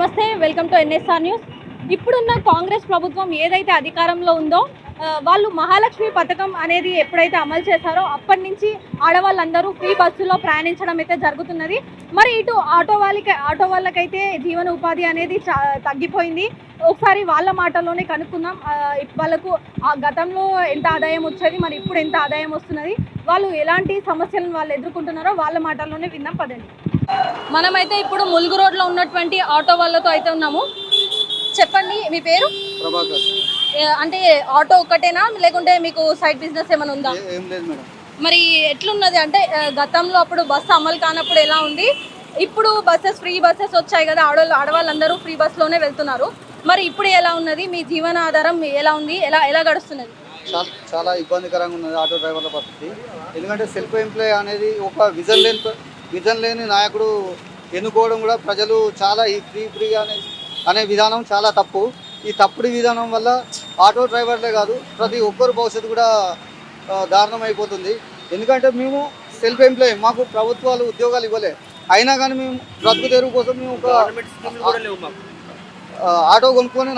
నమస్తే, welcome to NSR news. ఇప్పుడున్న కాంగ్రెస్ ప్రభుత్వం ఏదైతే అధికారంలో ఉందో వాళ్ళు మహాలక్ష్మి పథకం అనేది ఎప్పుడైతే అమలు చేశారో అప్పటి నుంచి ఆడవాళ్ళందరూ ఫ్రీ బస్సులో ప్రయాణించడం అయితే జరుగుతున్నది. మరి ఇటు ఆటో వాళ్ళకైతే జీవన ఉపాధి అనేది తగ్గిపోయింది. ఒకసారి వాళ్ళ మాటల్లోనే కనుక్కుందాం. వాళ్ళకు ఆ గతంలో ఎంత ఆదాయం వచ్చేది, మరి ఇప్పుడు ఎంత ఆదాయం వస్తున్నది, వాళ్ళు ఎలాంటి సమస్యలను వాళ్ళు ఎదుర్కొంటున్నారో వాళ్ళ మాటల్లోనే విందాం పదండి. మనమైతే ఇప్పుడు ములుగు రోడ్లో ఉన్నటువంటి ఆటో వాళ్ళతో అయితే ఉన్నాము. చెప్పండి, మీ పేరు? ప్రభాకర్. అంటే ఆటో ఒక్కటేనా లేకుంటే మీకు సైడ్ బిజినెస్ ఏమైనా ఉందా? ఏం లేదు మేడం. మరి ఎట్లున్నది అంటే గతంలో అప్పుడు బస్సు అమలు కానప్పుడు ఎలా ఉంది, ఇప్పుడు ఫ్రీ బస్సెస్ వచ్చాయి కదా, ఆడవాళ్ళందరూ ఫ్రీ బస్సులోనే వెళ్తున్నారు. మరి ఇప్పుడు ఎలా ఉన్నది, మీ జీవనాధారం ఎలా ఉంది, ఎలా గడుస్తున్నది? చాలా ఇబ్బందికరంగా ఉన్నది ఆటో డ్రైవర్ల పరిస్థితి. ఎందుకంటే సెల్ఫ్ ఎంప్లాయ్ అనేది ఒక విజన్ లేని నాయకుడు ఎన్నుకోవడం కూడా ప్రజలు చాలా ఈ ఫ్రీ అనే విధానం చాలా తప్పు. ఈ తప్పుడు విధానం వల్ల ఆటో డ్రైవర్లే కాదు ప్రతి ఒక్కరు భవిష్యత్తు కూడా దారుణం అయిపోతుంది. ఎందుకంటే మేము సెల్ఫ్ ఎంప్లాయ్, మాకు ప్రభుత్వాలు ఉద్యోగాలు ఇవ్వలే, అయినా కానీ మేము బ్రతుకు తెరువు కోసం మేము ఒక ఆటో కొనుక్కొని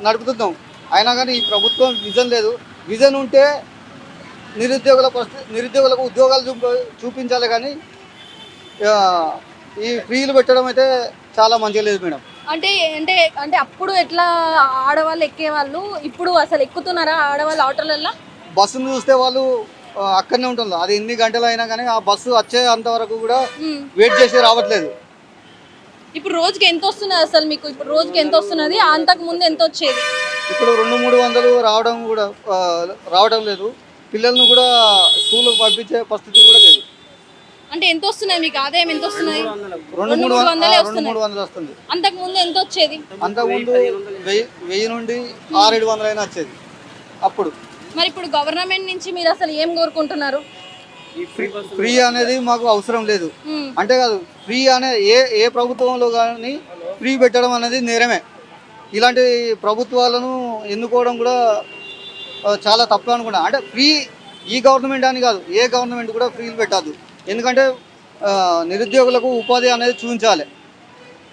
నడుపుతున్నాం. అయినా కానీ ఈ ప్రభుత్వం విజన్ లేదు. విజన్ ఉంటే నిరుద్యోగులకు ఉద్యోగాలు చూపించాలి, కానీ ఈ ఫ్రీలు పెట్టడం అయితే చాలా మంచిగా లేదు మేడం. అంటే అంటే అంటే అప్పుడు ఎట్లా ఆడవాళ్ళు ఎక్కేవాళ్ళు, ఇప్పుడు అసలు ఎక్కుతున్నారా ఆడవాళ్ళు ఆటోలలో? బస్సును చూస్తే వాళ్ళు అక్కడనే ఉంటుంది, అది ఎన్ని గంటలు అయినా కానీ ఆ బస్సు వచ్చే అంతవరకు కూడా వెయిట్ చేసి రావట్లేదు. ఇప్పుడు రోజుకి ఎంత వస్తున్నది అసలు మీకు? ఇప్పుడు రోజుకి ఎంత వస్తున్నది, అంతకు ముందు ఎంత వచ్చేది? ఇప్పుడు 200-300 రావడం లేదు. పిల్లలను కూడా స్కూల్కి పంపించే పరిస్థితి కూడా లేదు. అంటే ఎంత వస్తున్నాయి మీకు ఆదాయం? ఎంత వస్తున్నాయి? 200-300 వస్తుంది. అంతకు ముందు ఎంత వచ్చేది? అంతకుముందు 1000 నుండి 600-700 అయినా వచ్చేది అప్పుడు. మరి ఇప్పుడు గవర్నమెంట్ నుంచి మీరు అసలు ఏం కోరుకుంటున్నారు? ఫ్రీ అనేది మాకు అవసరం లేదు అంటే కాదు, ఫ్రీ అనే ఏ ప్రభుత్వంలో కానీ ఫ్రీ పెట్టడం అనేది నేరమే. ఇలాంటి ప్రభుత్వాలను ఎన్నుకోవడం కూడా చాలా తప్పు అనుకుంటా. అంటే ఫ్రీ ఈ గవర్నమెంట్ అని కాదు, ఏ గవర్నమెంట్ కూడా ఫ్రీలు పెట్టద్దు. ఎందుకంటే నిరుద్యోగులకు ఉపాధి అనేది చూపించాలి.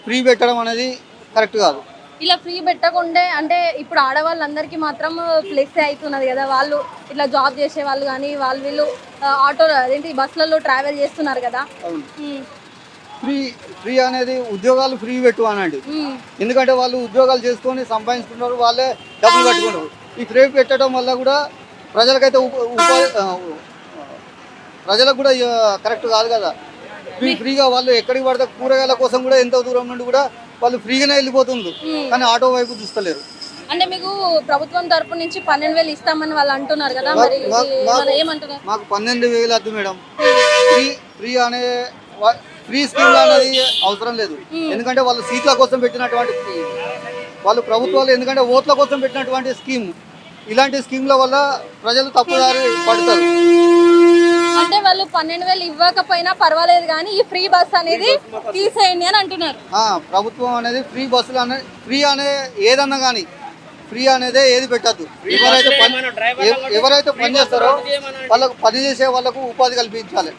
ఫ్రీ పెట్టడం అనేది కరెక్ట్ కాదు. ఇలా ఫ్రీ పెట్టకుండే అంటే ఇప్పుడు ఆడవాళ్ళందరికీ మాత్రం ప్లస్ అవుతున్నది కదా, వాళ్ళు ఇట్లా జాబ్ చేసే వాళ్ళు కానీ వీళ్ళు ఆటో అదేంటి బస్సులలో ట్రావెల్ చేస్తున్నారు కదా. ఫ్రీ అనేది ఉద్యోగాలు ఫ్రీ పెట్టు అనండి. ఎందుకంటే వాళ్ళు ఉద్యోగాలు చేసుకొని సంపాదించుకుంటారు, వాళ్ళే డబ్బులు కట్టుకుంటారు. ఈ ఫ్రీ పెట్టడం వల్ల కూడా ప్రజలకైతే ప్రజలకు కూడా కరెక్ట్ కాదు కదా. ఫ్రీగా వాళ్ళు ఎక్కడికి పడితే కూరగాయల కోసం కూడా ఎంతో దూరం నుండి కూడా వాళ్ళు ఫ్రీగానే వెళ్ళిపోతుంది, కానీ ఆటో వైపు చూస్తలేరు. అంటే మీకు ప్రభుత్వం తరపు నుంచి 12,000 ఇస్తామని వాళ్ళు అంటున్నారు కదా, మరి ఏమంటున్నారు? మాకు 12,000 వద్దు మేడం. ఫ్రీ స్కీమ్ అనేది అవసరం లేదు. ఎందుకంటే వాళ్ళు సీట్ల కోసం పెట్టినటువంటి వాళ్ళు ప్రభుత్వాలు, ఎందుకంటే ఓట్ల కోసం పెట్టినటువంటి స్కీమ్. ఇలాంటి స్కీమ్ల వల్ల ప్రజలు తప్పుదారి పడతారు. అంటే వాళ్ళు 12,000 ఇవ్వకపోయినా పర్వాలేదు కానీ ఈ ఫ్రీ బస్ అనేది తీసేయండి అని అంటున్నారు. ప్రభుత్వం అనేది ఫ్రీ బస్సులు ఫ్రీ అనే ఏదన్నా కానీ ఫ్రీ అనేదే ఏది పెట్టద్దు. ఎవరైతే పని చేస్తారో వాళ్ళకు పని చేసే వాళ్ళకు ఉపాధి కల్పించాలి.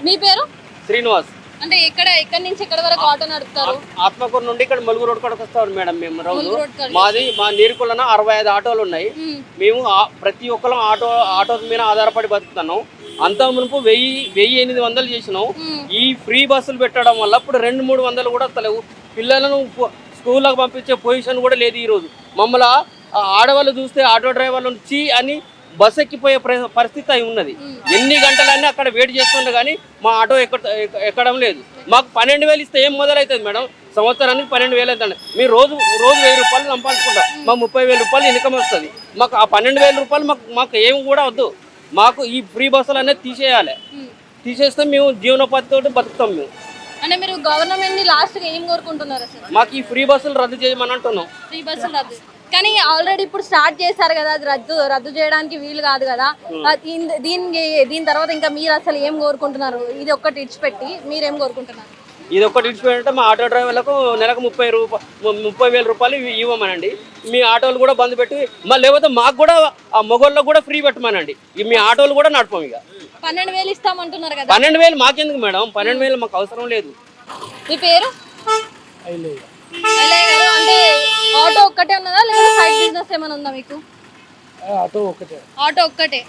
మీ పేరు? శ్రీనివాస్. అంటే ఎక్కడి నుంచి ఎక్కడి వరకు ఆటో నడుపుతారు? ఆత్మకూరు నుండి ఇక్కడ ములుగు రోడ్ కూడా వస్తాం మేడం. మేము రోజు మా నీరుకులన 65 ఆటోలు ఉన్నాయి. మేము ప్రతి ఒక్కరు ఆటో మీద ఆధారపడి బతుకుతున్నాం. అంత మునుపు 1,800 చేసినాం. ఈ ఫ్రీ బస్సులు పెట్టడం వల్ల ఇప్పుడు 200-300 కూడా వస్తలేవు. పిల్లలను స్కూళ్ళకు పంపించే పొజిషన్ కూడా లేదు. ఈరోజు మమ్మల్ని ఆడవాళ్ళు చూస్తే ఆటో డ్రైవర్లను చీ అని బస్సు ఎక్కిపోయే పరిస్థితి అయి ఉన్నది. ఎన్ని గంటలన్నీ అక్కడ వెయిట్ చేస్తుండే కానీ మా ఆటో ఎక్కడం లేదు. మాకు 12,000 ఇస్తే ఏం మొదలవుతుంది మేడం? సంవత్సరానికి 12,000 అవుతుంది. మీరు రోజు 1,000 రూపాయలు సంపాదించుకుంటాం. మాకు 30,000 రూపాయలు ఇన్కమ్ వస్తుంది. మాకు ఆ 12,000 రూపాయలు మాకు ఏం కూడా వద్దు. మాకు ఈ ఫ్రీ బస్సులు అనేది తీసేయాలి. తీసేస్తే మేము జీవనోపాధితో బతుకుతాం. మేము అంటే మీరు గవర్నమెంట్ ని లాస్ట్ గా ఏం కోరుకుంటున్నారు అసలు? మాకు ఈ ఫ్రీ బస్సులు రద్దు చేయమని అంటున్నాం. ఫ్రీ బస్సులు రద్దు, కానీ ఆల్రెడీ ఇప్పుడు స్టార్ట్ చేశారు కదా, అది రద్దు చేయడానికి వీలు కాదు కదా. దీని తర్వాత ఇంకా మీరు అసలు ఏం కోరుకుంటున్నారు? ఇది ఒక్కటి ఇచ్చిపెట్టి మీరేం కోరుకుంటున్నారు? ఇది ఒక్కటి ఇచ్చిపెట్టే మా ఆటో డ్రైవర్లకు నెలకు 30,000 రూపాయలు ఇవ్వమనండి. మీ ఆటోలు కూడా బంద్ పెట్టి లేకపోతే మాకు కూడా ఆ మొగోళ్ళకు కూడా ఫ్రీ పెట్టమనండి. మీ ఆటోలు కూడా నడపం. ఇక 12,000 ఇస్తామంటున్నారు కదా. 12,000 మాకెందుకు మేడం? 12,000 మాకు అవసరం లేదు. మీ పేరు? అయిలేదు. ఎల్లయ్య గారు, అంటే ఆటో ఒక్కటే ఉన్నదా లేదా సైడ్ బిజినెస్ ఏమైనా ఉందా మీకు? ఆటో ఒకటే. ఆటో ఒక్కటే.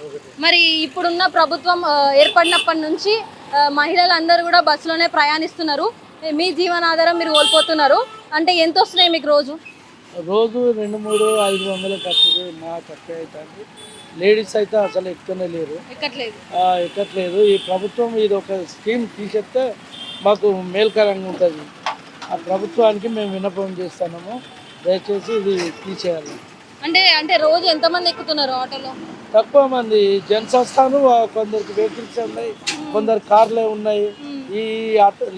మరి ఇప్పుడున్న ప్రభుత్వం ఏర్పడినప్పటి నుంచి మహిళలందరూ కూడా బస్సులోనే ప్రయాణిస్తున్నారు. మీ జీవనాధారం మీరు కోల్పోతున్నారు. అంటే ఎంత వస్తున్నాయి మీకు రోజు? రోజు 200-300-500 ఖర్చు మా ఖర్చు అవుతుంది. లేడీస్ అయితే అసలు ఎక్కువనే లేరు, ఎక్కట్లేదు. ఈ ప్రభుత్వం ఇది ఒక స్కీమ్ తీసేస్తే మాకు మేల్కరంగా ఉంటుంది. ఆ ప్రభుత్వానికి మేము విన్నపం చేస్తున్నాము, దయచేసి ఇది తీసేయాలి. అంటే రోజు ఎంతమంది ఎక్కుతున్నారు ఆటోలో? తక్కువ మంది జెంట్స్ వస్తాను, కొందరికి వెహికల్స్ ఉన్నాయి, కొందరు కార్లే ఉన్నాయి. ఈ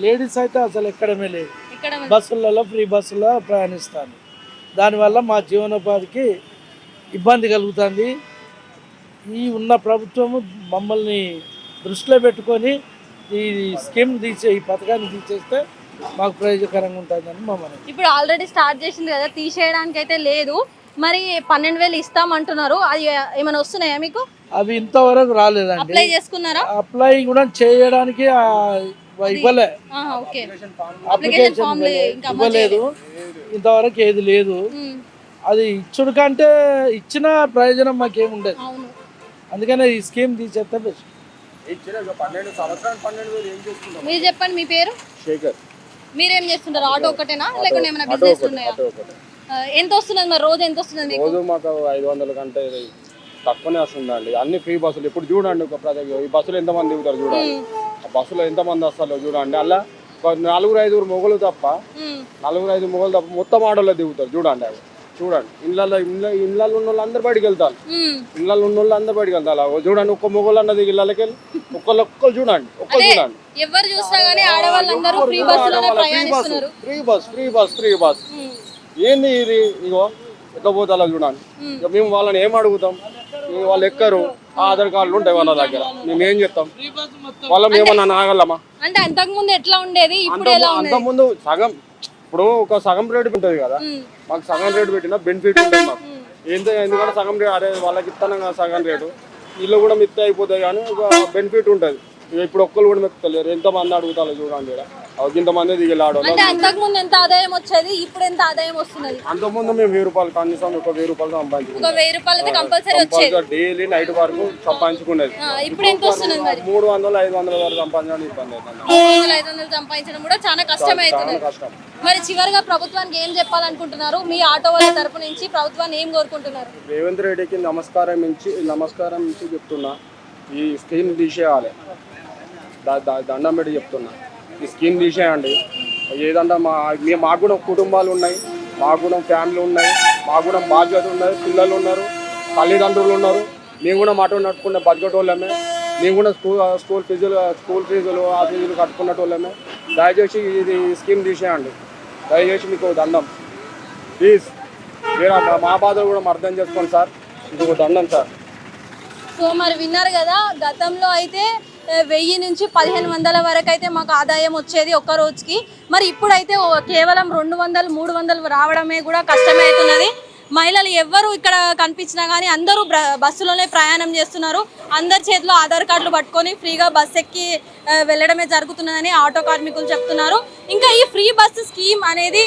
లేడీస్ అయితే అసలు ఎక్కడమే లేదు. బస్సులలో ఫ్రీ బస్సులో ప్రయాణిస్తాను. దానివల్ల మా జీవనోపాధికి ఇబ్బంది కలుగుతుంది. ఈ ఉన్న ప్రభుత్వము మమ్మల్ని దృష్టిలో పెట్టుకొని ఈ స్కీమ్ ఈ పథకాన్ని తీసేస్తే మాకు ప్రయోజనకరంగా ఉంటుందని మమ్మల్ని. ఇప్పుడు ఆల్రెడీ స్టార్ట్ చేసింది కదా, తీసేయడానికి అయితే లేదు. మరి 12,000 ఇస్తామంటున్నారు, అది ఏమైనా వస్తున్నాయా మీకు? అవి ఇంతవరకు రాలేదండి. అప్లై చేసుకున్నారా? అప్లై కూడా చేయడానికి ఇవ్వలే, అప్లికేషన్ ఇవ్వలేదు. ఇంతవరకు ఏది లేదు. అది ఇచ్చుడు కంటే ఇచ్చిన ప్రయోజనం మాకేముండదు. అందుకనే ఈ స్కీమ్ తీసేస్తే బెస్ట్. మీరు చెప్పండి, మీ పేరు? శేఖర్. మీరేం చేస్తుంటారు? ఆటో ఒకటేనా లేకుంటే ఏమైనా బిజినెస్ ఉన్నాయా? ఎంత వస్తున్నది మరి రోజు? ఎంత వస్తున్నది మీకు? రోజు మాకు 500 కంటే తక్కువనే వస్తుందండి. అన్ని ఫ్రీ బస్సులు. ఇప్పుడు చూడండి, ఈ బస్సులో ఎంతమంది దిగుతారు చూడండి, ఆ బస్సులో ఎంతమంది వస్తారో చూడండి. అలా 4-5 మొగలు తప్ప మొత్తం ఆటోలో దిగుతారు చూడండి. అవి చూడండి, ఇళ్ళల్లో ఉన్న వాళ్ళు అందరు బయటికి వెళ్తారు. ఇళ్ళల్లో ఉన్న వాళ్ళు అందరు బయటికి వెళ్తారు. చూడండి, ఒక్క మొగలు అన్నది ఇళ్ళకి వెళ్ళి ఒక్కళ్ళు చూడండి, చూడండి. ఎవరు చూసినా గానీ ఆడవాళ్ళందరూ ఫ్రీ బస్సులోనే ప్రయాణిస్తున్నారు. ఫ్రీ బస్ ఏంది ఇది? ఇగో ఎట్లా పోతా చూడండి. మేము వాళ్ళని ఏం అడుగుతాం? వాళ్ళు ఎక్కరు, ఆధార్ కార్డులు ఉంటాయి వాళ్ళ దగ్గర, మేము ఏం చెప్తాం? వాళ్ళని ఏమన్నా నాగలమా? అంటే అంతకు ముందు ఎట్లా ఉండేది, ఇప్పుడు ఎలా ఉంది? అంతకుముందు సగం, ఇప్పుడు ఒక సగం రేటు ఉంటుంది కదా, మాకు సగం రేటు పెట్టినా బెనిఫిట్ ఉంటుంది మాకు. ఎందుకంటే సగం రేటు, అరే వాళ్ళకి ఇస్తాను కదా సగం రేటు, ఇల్లు కూడా మిత్తి అయిపోతాయి కానీ ఒక బెనిఫిట్ ఉంటుంది. ఇప్పుడు ఒక్కరు కూడా మెక్కుతలేరు, ఎంతమంది అడుగుతారు చూడండి. ఇంతమంది దిగలాడు. అంటే అంతకు ముందు ఎంత ఆదాయం వచ్చేది, ఇప్పుడు ఎంత ఆదాయం వస్తున్నది? అంతకుముందు మేము 1000 రూపాయలు, కనీసం ఒక 1000 రూపాయలు సంపాదించుకున్నాం. 1000 రూపాయలు అయితే కంపల్సరీ వచ్చేది. డైలీ నైట్ వరకు సంపాదించుకునేది. ఇప్పుడు ఎంత వస్తున్నది మరి? 300-500 వరకు సంపాదించడం ఇబ్బంది అవుతుంది. 300-500 సంపాదించడం కూడా చాలా కష్టం అవుతుంది. మరి చివరిగా ప్రభుత్వానికి ఏం చెప్పాలనుకుంటున్నారు? మీ ఆటో వాళ్ళ తరపు నుంచి ప్రభుత్వాన్ని ఏం కోరుకుంటున్నారు? రేవంత్ రెడ్డికి నమస్కారం ఇచ్చి చెప్తున్నా, ఈ స్కీమ్ తీసేయాలి. దండం పెట్టి చెప్తున్నా, ఈ స్కీమ్ తీసేయండి. ఏదంటే మాకు కూడా కుటుంబాలు ఉన్నాయి, మాకు కూడా ఫ్యామిలీ ఉన్నాయి, మాకు కూడా బాధ్యత ఉన్నది, పిల్లలు ఉన్నారు, తల్లిదండ్రులు ఉన్నారు. మేము కూడా మాట నడుపుకునే బతికేటోళ్ళమే. మేము కూడా స్కూల్ ఫీజులు ఆ ఫీజులు కట్టుకునేటోళ్ళమే. దయచేసి ఇది స్కీమ్ తీసేయండి. దయచేసి మీకు దండం, ప్లీజ్. మీరు మా బాధలు కూడా అర్థం చేసుకోండి సార్, ఇది దండం సార్. సో మరి విన్నారు కదా, గతంలో అయితే 1000 నుంచి 1500 వరకు అయితే మాకు ఆదాయం వచ్చేది ఒక్క రోజుకి. మరి ఇప్పుడైతే కేవలం 200-300 రావడమే కూడా కష్టమే అవుతున్నది. మహిళలు ఎవ్వరు ఇక్కడ కనిపించినా కానీ అందరూ బస్సులోనే ప్రయాణం చేస్తున్నారు. అందరి చేతిలో ఆధార్ కార్డులు పట్టుకొని ఫ్రీగా బస్ ఎక్కి వెళ్ళడమే జరుగుతున్నదని ఆటో కార్మికులు చెప్తున్నారు. ఇంకా ఈ ఫ్రీ బస్సు స్కీమ్ అనేది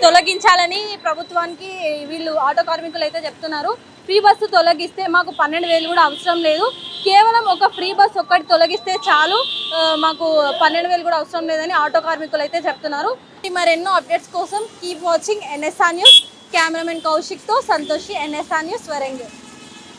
తొలగించాలని ప్రభుత్వానికి వీళ్ళు ఆటో కార్మికులు అయితే చెప్తున్నారు. ఫ్రీ బస్సు తొలగిస్తే మాకు 12,000 కూడా అవసరం లేదు, కేవలం ఒక ఫ్రీ బస్ ఒక్కటి తొలగిస్తే చాలు, మాకు 12,000 కూడా అవసరం లేదని ఆటో కార్మికులు అయితే చెప్తున్నారు. మరెన్నో అప్డేట్స్ కోసం keep watching NSR news. Cameraman కౌశిక్తో సంతోషి, NSR న్యూస్, వరంగల్.